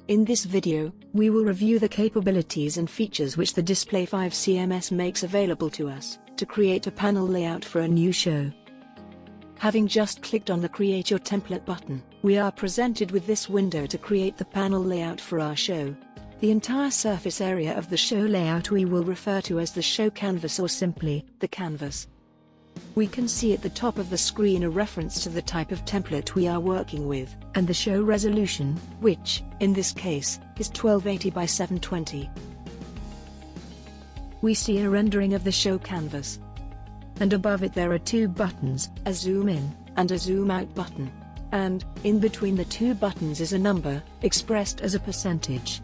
In this video, we will review the capabilities and features which the Display5 CMS makes available to us to create a panel layout for a new show. Having just clicked on the Create Your Template button, we are presented with this window to create the panel layout for our show. The entire surface area of the show layout we will refer to as the show canvas or simply, the canvas. We can see at the top of the screen a reference to the type of template we are working with, and the show resolution, which, in this case, is 1280 by 720. We see a rendering of the show canvas. And above it there are two buttons, a zoom in, and a zoom out button. And, in between the two buttons is a number, expressed as a percentage.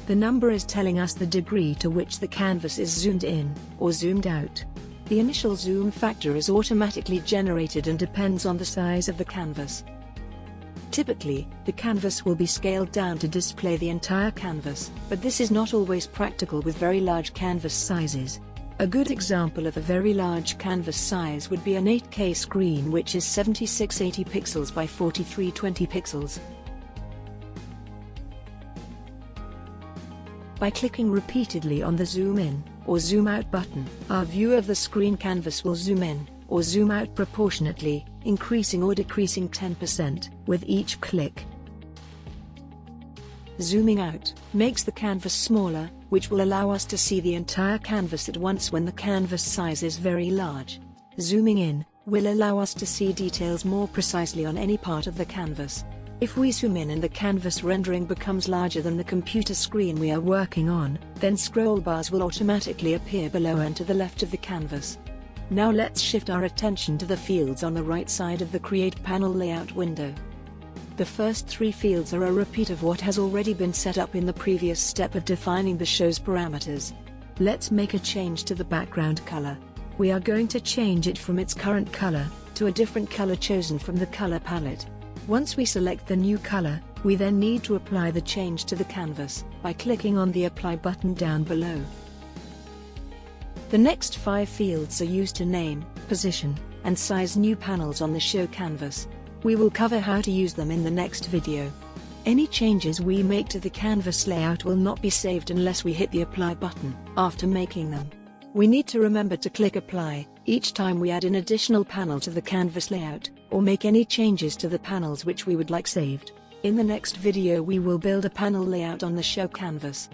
The number is telling us the degree to which the canvas is zoomed in, or zoomed out. The initial zoom factor is automatically generated and depends on the size of the canvas. Typically, the canvas will be scaled down to display the entire canvas, but this is not always practical with very large canvas sizes. A good example of a very large canvas size would be an 8K screen which is 7680 pixels by 4320 pixels. By clicking repeatedly on the zoom in or zoom out button, our view of the screen canvas will zoom in or zoom out proportionately, increasing or decreasing 10% with each click. Zooming out makes the canvas smaller, which will allow us to see the entire canvas at once when the canvas size is very large. Zooming in will allow us to see details more precisely on any part of the canvas. If we zoom in and the canvas rendering becomes larger than the computer screen we are working on, then scroll bars will automatically appear below and to the left of the canvas. Now let's shift our attention to the fields on the right side of the Create Panel Layout window. The first three fields are a repeat of what has already been set up in the previous step of defining the show's parameters. Let's make a change to the background color. We are going to change it from its current color to a different color chosen from the color palette. Once we select the new color, we then need to apply the change to the canvas by clicking on the Apply button down below. The next 5 fields are used to name, position, and size new panels on the show canvas. We will cover how to use them in the next video. Any changes we make to the canvas layout will not be saved unless we hit the Apply button after making them. We need to remember to click Apply each time we add an additional panel to the canvas layout, or make any changes to the panels which we would like saved. In the next video we will build a panel layout on the show canvas.